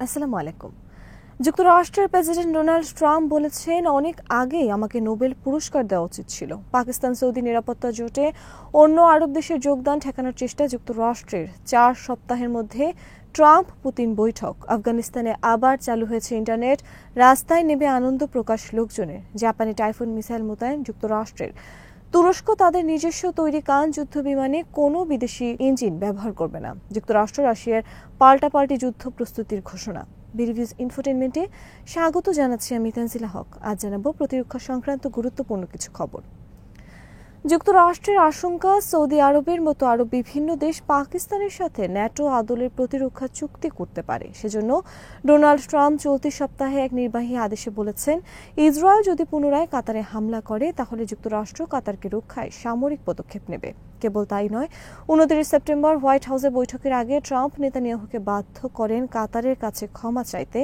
আসসালামু আলাইকুম। যুক্তরাষ্ট্রের প্রেসিডেন্ট ডোনাল্ড ট্রাম্প বলেছেন, অনেক আগেই আমাকে নোবেল পুরস্কার দেওয়া উচিত ছিল। পাকিস্তান সৌদি নিরাপত্তা জোটে অন্য আরব দেশের যোগদান ঠেকানোর চেষ্টা যুক্তরাষ্ট্রের। 4 সপ্তাহের মধ্যে ট্রাম্প পুতিন বৈঠক। আফগানিস্তানে আবার চালু হয়েছে ইন্টারনেট। রাস্তায় নেমে আনন্দ প্রকাশ লোকজনের। জাপানে টাইফুন মিসাইল মোতায়েন যুক্তরাষ্ট্রের। তুরস্ক তাদের নিজস্ব তৈরি কান যুদ্ধ বিমানে কোনো বিদেশি ইঞ্জিন ব্যবহার করবে না। যুক্তরাষ্ট্র রাশিয়ার পাল্টাপাল্টি যুদ্ধ প্রস্তুতির ঘোষণা। বিরিভিউজ ইনফোটেনমেন্টে স্বাগত জানাচ্ছি আমি তানজিলা হক। আজ জানাবো প্রতিরক্ষা সংক্রান্ত গুরুত্বপূর্ণ কিছু খবর। যুক্তরাষ্ট্রের আশঙ্কা, সৌদি আরবের মতো আরো বিভিন্ন দেশ পাকিস্তানের সাথে ন্যাটো আদলের প্রতিরক্ষা চুক্তি করতে পারে। সেজন্য ডোনাল্ড ট্রাম্প চলতি সপ্তাহে এক নির্বাহী আদেশে বলেছেন, ইসরায়েল যদি পুনরায় কাতারে হামলা করে তাহলে যুক্তরাষ্ট্র কাতারকে রক্ষায় সামরিক পদক্ষেপ নেবে। কেবল তাই নয়, 29 সেপ্টেম্বর হোয়াইট হাউসে বৈঠকের আগে ট্রাম্প নেতানিয়াহুকে বাধ্য করেন কাতারের কাছে ক্ষমা চাইতে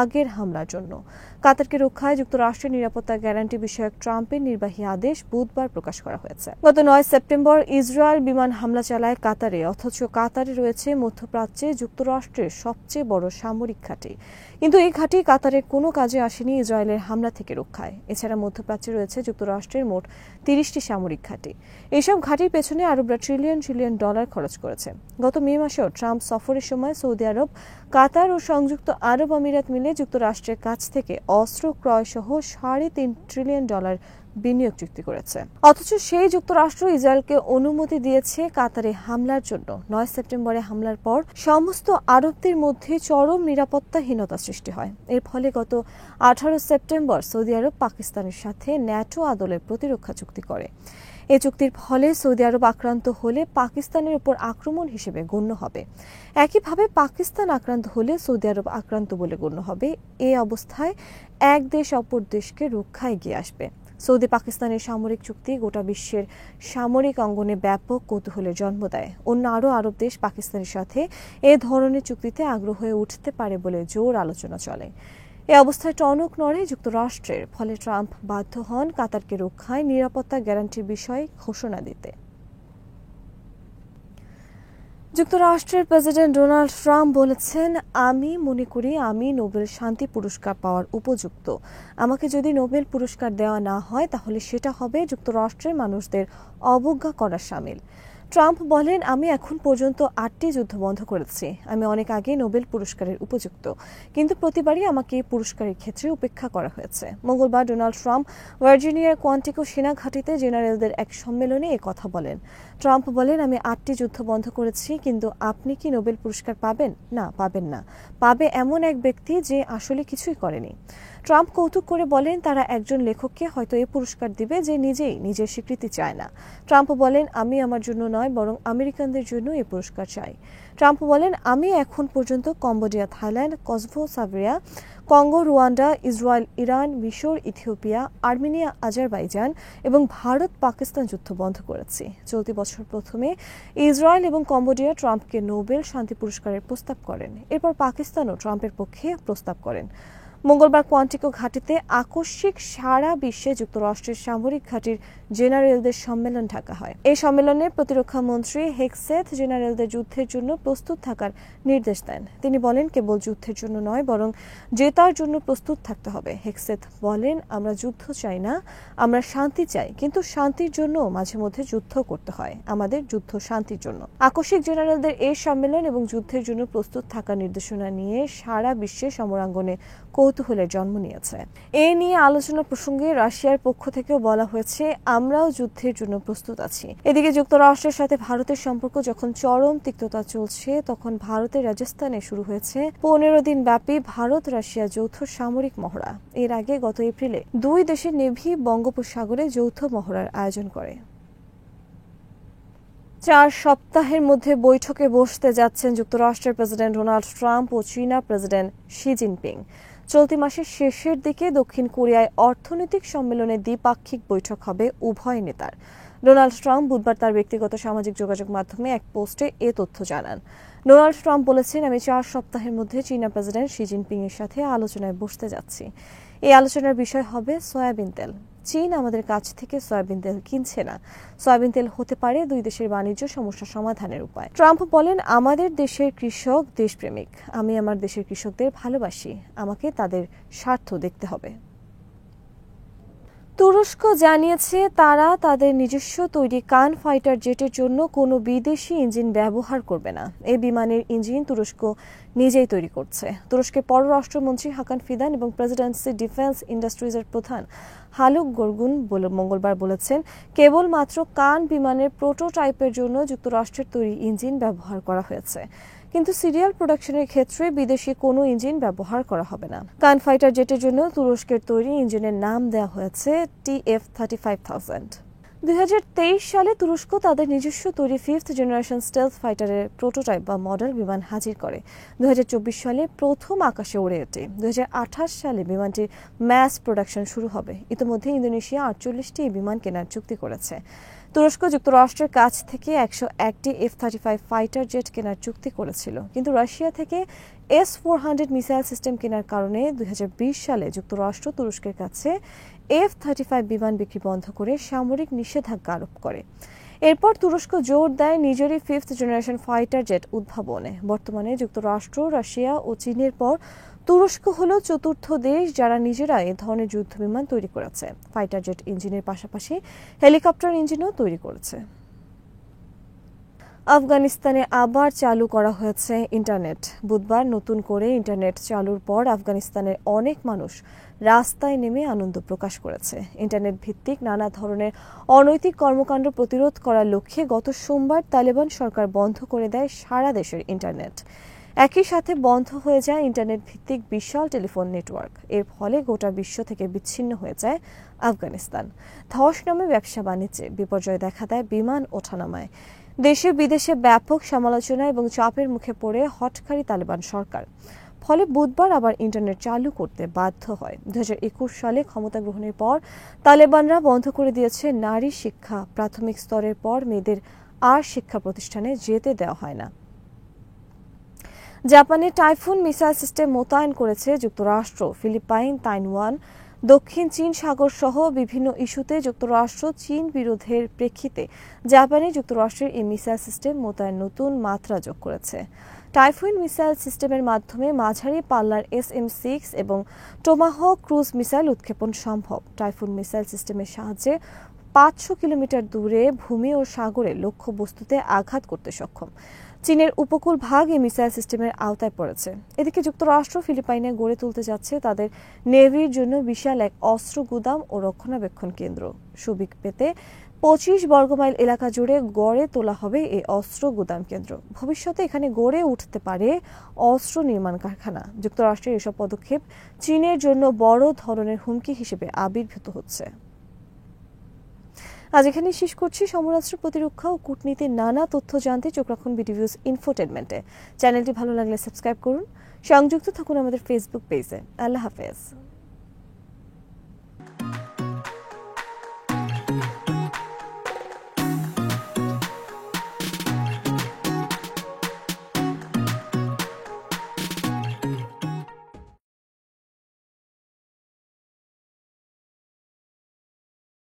আগের হামলার জন্য। কাতারকে রক্ষায় যুক্তরাষ্ট্রের নিরাপত্তা গ্যারান্টি বিষয়ক ট্রাম্পের নির্বাহী আদেশ বুধবার প্রকাশ করা হয়েছে। গত 9 সেপ্টেম্বর ইসরায়েল বিমান হামলা চালায় কাতারে, অথচ কাতারে রয়েছে মধ্যপ্রাচ্যে যুক্তরাষ্ট্রের সবচেয়ে বড় সামরিক ঘাঁটি। কিন্তু এই ঘাঁটি কাতারের কোনো কাজে আসেনি ইসরায়েলের হামলা থেকে রক্ষায়। এছাড়া মধ্যপ্রাচ্যে রয়েছে যুক্তরাষ্ট্রের মোট 30টি সামরিক ঘাঁটি। এইসব ঘাঁটির পেছনে আরবরা ট্রিলিয়ন ডলার খরচ করেছে। গত মে মাসেও ট্রাম্প সফরের সময় সৌদি আরব, কাতার ও সংযুক্ত আরব আমিরাত মিলে যুক্তরাষ্ট্রের কাছ থেকে অস্ত্র ক্রয় সহ $3.5 ট্রিলিয়ন বিনিয়োগ চুক্তি করেছে। অথচ সেই যুক্তরাষ্ট্র ইসরায়েলকে অনুমতি দিয়েছে কাতারে হামলার জন্য। 9 সেপ্টেম্বরে হামলার পর সমস্ত আরবদের মধ্যে চরম নিরাপত্তাহীনতা সৃষ্টি হয়। এর ফলে গত 18 সেপ্টেম্বর সৌদি আরব পাকিস্তানের সাথে ন্যাটো আদলের প্রতিরক্ষা চুক্তি করে। এই চুক্তির ফলে সৌদি আরব আক্রান্ত হলে পাকিস্তানের উপর আক্রমণ হিসেবে গণ্য হবে। একইভাবে পাকিস্তান আক্রান্ত হলে সৌদি আরব আক্রান্ত বলে গণ্য হবে। এই অবস্থায় এক দেশ অপর দেশকে রক্ষায় এগিয়ে আসবে। সৌদি পাকিস্তানের সামরিক চুক্তি গোটা বিশ্বের সামরিক অঙ্গনে ব্যাপক কৌতূহলের জন্ম দেয়। অন্য আরও আরব দেশ পাকিস্তানের সাথে এ ধরনের চুক্তিতে আগ্রহ হয়ে উঠতে পারে বলে জোর আলোচনা চলে। এ অবস্থায় টনক নড়ে যুক্তরাষ্ট্রের। ফলে ট্রাম্প বাধ্য হন কাতারকে রক্ষায় নিরাপত্তা গ্যারান্টির বিষয়ে ঘোষণা দিতে। যুক্তরাষ্ট্রের প্রেসিডেন্ট ডোনাল্ড ট্রাম্প বলেছেন, আমি মনে করি আমি নোবেল শান্তি পুরস্কার পাওয়ার উপযুক্ত। আমাকে যদি নোবেল পুরস্কার দেওয়া না হয় তাহলে সেটা হবে যুক্তরাষ্ট্রের মানুষদের অবজ্ঞা করা শামিল। ট্রাম্প বলেন, আমি এখন পর্যন্ত 8টি যুদ্ধ বন্ধ করেছি। আমি অনেক আগে নোবেল পুরস্কারের উপযুক্ত, কিন্তু প্রতিবারই আমাকে এই পুরস্কারের ক্ষেত্রে উপেক্ষা করা হয়েছে। মঙ্গলবার ডোনাল্ড ট্রাম্প ভার্জিনিয়ার কোয়ান্টিকো সেনা ঘাঁটিতে জেনারেলদের এক সম্মেলনে এ কথা বলেন। ট্রাম্প বলেন, আমি 8টি যুদ্ধ বন্ধ করেছি, কিন্তু আপনি কি নোবেল পুরস্কার পাবেন? না, পাবেন না। পাবে এমন এক ব্যক্তি যে আসলে কিছুই করেনি। ট্রাম্প কৌতুক করে বলেন, তারা একজন লেখককে হয়তো এই পুরস্কার দিবে যে নিজেই নিজের স্বীকৃতি চায় না। ট্রাম্প বলেন, আমি আমার জন্য নয় বরং আমেরিকানদের জন্য এই পুরস্কার চাই। ট্রাম্প বলেন, আমি এখন পর্যন্ত Cambodia, Thailand, Kosovo, Serbia, Congo, Rwanda, Israel, Iran, মিশর, ইথিওপিয়া, আর্মেনিয়া, আজারবাইজান এবং ভারত পাকিস্তান যুদ্ধ বন্ধ করেছি। চলতি বছর প্রথমে ইসরায়েল এবং কম্বোডিয়া ট্রাম্পকে নোবেল শান্তি পুরস্কারের প্রস্তাব করেন। এরপর পাকিস্তানও ট্রাম্পের পক্ষে প্রস্তাব করেন। মঙ্গলবার কোয়ান্টিকো ঘাঁটিতে আকস্মিক সারা বিশ্বে যুক্তরাষ্ট্রের সামরিক ঘাঁটির জেনারেলদের সম্মেলন ডাকা হয়। এই সম্মেলনে প্রতিরক্ষা মন্ত্রী হেগসেথ জেনারেলদের যুদ্ধের জন্য প্রস্তুত থাকার নির্দেশ দেন। তিনি বলেন, কেবল যুদ্ধের জন্য নয় বরং জেতার জন্য প্রস্তুত থাকতে হবে। হেগসেথ বলেন, আমরা যুদ্ধ চাই না, আমরা শান্তি চাই, কিন্তু শান্তির জন্য মাঝে মধ্যে যুদ্ধ করতে হয়। আমাদের যুদ্ধ শান্তির জন্য। আকস্মিক জেনারেলদের এই সম্মেলন এবং যুদ্ধের জন্য প্রস্তুত থাকার নির্দেশনা নিয়ে সারা বিশ্বে সমরাঙ্গনে কৌতূহলের জন্ম নিয়েছে। এ নিয়ে আলোচনা প্রসঙ্গে রাশিয়ার পক্ষ থেকেও বলা হয়েছে, আমরাও যুদ্ধের জন্য প্রস্তুত আছি। এদিকে যুক্তরাষ্ট্রের সাথে ভারতের সম্পর্ক যখন চরম তিক্ততা চলছে, তখন ভারতের রাজস্থানে শুরু হয়েছে 15 দিন ব্যাপী ভারত রাশিয়া যৌথ সামরিক মহড়া। এর আগে গত এপ্রিলে দুই দেশের নেভি বঙ্গোপসাগরে যৌথ মহড়ার আয়োজন করে। 4 সপ্তাহের মধ্যে বৈঠকে বসতে যাচ্ছেন যুক্তরাষ্ট্রের প্রেসিডেন্ট ডোনাল্ড ট্রাম্প ও চীনা প্রেসিডেন্ট শি জিনপিং। চলতি মাসের শেষের দিকে দক্ষিণ কোরিয়ায় অর্থনৈতিক সম্মেলনে দ্বিপাক্ষিক বৈঠক হবে উভয় নেতার। ডোনাল্ড ট্রাম্প বুধবার তার ব্যক্তিগত সামাজিক যোগাযোগ মাধ্যমে এক পোস্টে এ তথ্য জানান। ডোনাল্ড ট্রাম্প বলেছেন, আমি 4 সপ্তাহের মধ্যে চীনা প্রেসিডেন্ট শি জিনপিং এর সাথে আলোচনায় বসতে যাচ্ছি। এই আলোচনার বিষয় হবে সয়াবিন তেল। চীন আমাদের কাছ থেকে সয়াবিন তেল কিনছে না। সয়াবিন তেল হতে পারে দুই দেশের বাণিজ্য সমস্যা সমাধানের উপায়। ট্রাম্প বলেন, আমাদের দেশের কৃষক দেশপ্রেমিক। আমি আমার দেশের কৃষকদের ভালোবাসি। আমাকে তাদের স্বার্থ দেখতে হবে। তুরস্ক জানিয়েছে তারা তাদের নিজস্ব তৈরি কান ফাইটার জেটের জন্য কোনো বিদেশি ইঞ্জিন ব্যবহার করবে না। এই বিমানের ইঞ্জিন তুরস্ক নিজেই তৈরি করছে। তুরস্কের পররাষ্ট্রমন্ত্রী হাকান ফিদান এবং প্রেসিডেন্সি ডিফেন্স ইন্ডাস্ট্রিজের প্রধান হালুক গরগুন মঙ্গলবার বলেছেন, কেবলমাত্র কান বিমানের প্রোটোটাইপের জন্য যুক্তরাষ্ট্রের তৈরি ইঞ্জিন ব্যবহার করা হয়েছে, কিন্তু সিরিয়াল প্রোডাকশনের ক্ষেত্রে বিদেশি কোনো ইঞ্জিন ব্যবহার করা হবে না। কান ফাইটার জেটের জন্য তুরস্কের তৈরি ইঞ্জিনের নাম দেওয়া হয়েছে TF-35,000। 2023 সালে তুরস্ক তাদের নিজস্ব তৈরি 5th জেনারেশন স্টেলথ ফাইটারের প্রোটোটাইপ বা মডেল বিমান হাজির করে। 2024 সালে প্রথম আকাশে ওড়ে এটি। 2028 সালে বিমানটির ম্যাস প্রোডাকশন শুরু হবে। ইতিমধ্যে ইন্দোনেশিয়া 48টি এই বিমান কেনার চুক্তি করেছে। তুরস্ক যুক্তরাষ্ট্রের কাছ থেকে 101টি F-35 ফাইটার জেট কেনার চুক্তি করেছিল, কিন্তু রাশিয়া থেকে S-400 মিসাইল সিস্টেম কেনার কারণে 2020 সালে যুক্তরাষ্ট্র তুরস্কের কাছে F-35 বিমান বিক্রি বন্ধ করে সামরিক নিষেধাজ্ঞা আরোপ করে। এরপর তুরস্ক জোর দেয় নিজেরই 5th জেনারেশন ফাইটার জেট উদ্ভাবনে। বর্তমানে যুক্তরাষ্ট্র, রাশিয়া ও চীনের পর তুরস্ক হল চতুর্থ দেশ যারা নিজেরা এ ধরনের যুদ্ধ বিমান তৈরি করেছে। ফাইটার জেট ইঞ্জিনের পাশাপাশি হেলিকপ্টার ইঞ্জিনও তৈরি করেছে। আফগানিস্তানে আবার চালু করা হয়েছে ইন্টারনেট। বুধবার নতুন করে ইন্টারনেট চালুর পর আফগানিস্তানের অনেক মানুষ রাস্তায় নেমে আনন্দ প্রকাশ করেছে। ইন্টারনেট ভিত্তিক নানা ধরনের অনৈতিক কর্মকাণ্ড প্রতিরোধ করার লক্ষ্যে গত সোমবার তালেবান সরকার বন্ধ করে দেয় সারা দেশের ইন্টারনেট। একই সাথে বন্ধ হয়ে যায় ইন্টারনেট ভিত্তিক বিশাল টেলিফোন নেটওয়ার্ক। এর ফলে গোটা বিশ্ব থেকে বিচ্ছিন্ন হয়ে যায় আফগানিস্তান। ধস নামে ব্যবসা বাণিজ্যে বিপর্যয় দেখা দেয় বিমান ওঠানামায়। দেশে বিদেশে ব্যাপক সমালোচনা এবং চাপের মুখে পড়ে হঠকারী তালেবান সরকার। ফলে বুধবার আবার ইন্টারনেট চালু করতে বাধ্য হয়। 2021 সালে ক্ষমতা গ্রহণের পর তালেবানরা বন্ধ করে দিয়েছে নারী শিক্ষা। প্রাথমিক স্তরের পর মেয়েদের আর শিক্ষা প্রতিষ্ঠানে যেতে দেওয়া হয় না। জাপানে টাইফুন মিসাইল সিস্টেম মোতায়েন করেছে যুক্তরাষ্ট্র। ফিলিপাইন, তাইওয়ান, দক্ষিণ চীন সাগর সহ বিভিন্ন ইস্যুতে যুক্তরাষ্ট্র চীন বিরোধের প্রেক্ষিতে জাপানে যুক্তরাষ্ট্রের এই মিসাইল সিস্টেম মোতায়েন নতুন মাত্রা যোগ করেছে। টাইফুন মিসাইল সিস্টেমের মাধ্যমে মাঝারি পাল্লার SM-6 এবং টোমাহক ক্রুজ মিসাইল উৎক্ষেপণ সম্ভব। টাইফুন মিসাইল সিস্টেমের সাহায্যে 500 কিলোমিটার দূরে ভূমি ও সাগরে লক্ষ্য বস্তুতে আঘাত করতে সক্ষম। চীনের উপকূল ভাগ এই মিসাইল সিস্টেমের আওতায় পড়েছে। এদিকে যুক্তরাষ্ট্র ফিলিপাইনে গড়ে তুলতে যাচ্ছে তাদের নেভির জন্য বিশাল এক অস্ত্র গুদাম ও রক্ষণাবেক্ষণ কেন্দ্র। সুবিক পেতে 25 বর্গমাইল এলাকা জুড়ে গড়ে তোলা হবে এই অস্ত্র গুদাম কেন্দ্র। ভবিষ্যতে এখানে গড়ে উঠতে পারে অস্ত্র নির্মাণ কারখানা। যুক্তরাষ্ট্রের এসব পদক্ষেপ চীনের জন্য বড় ধরনের হুমকি হিসেবে আবির্ভূত হচ্ছে। আজ এখানেই শেষ করছি। সমরাস্ত্র প্রতিরক্ষা ও কূটনীতির নানা তথ্য জানতে চোখ রাখুন বিডিভিউজ ইনফোটেনমেন্টে। চ্যানেলটি ভালো লাগলে সাবস্ক্রাইব করুন। সংযুক্ত থাকুন আমাদের ফেসবুক পেজে। আল্লাহ হাফেজ।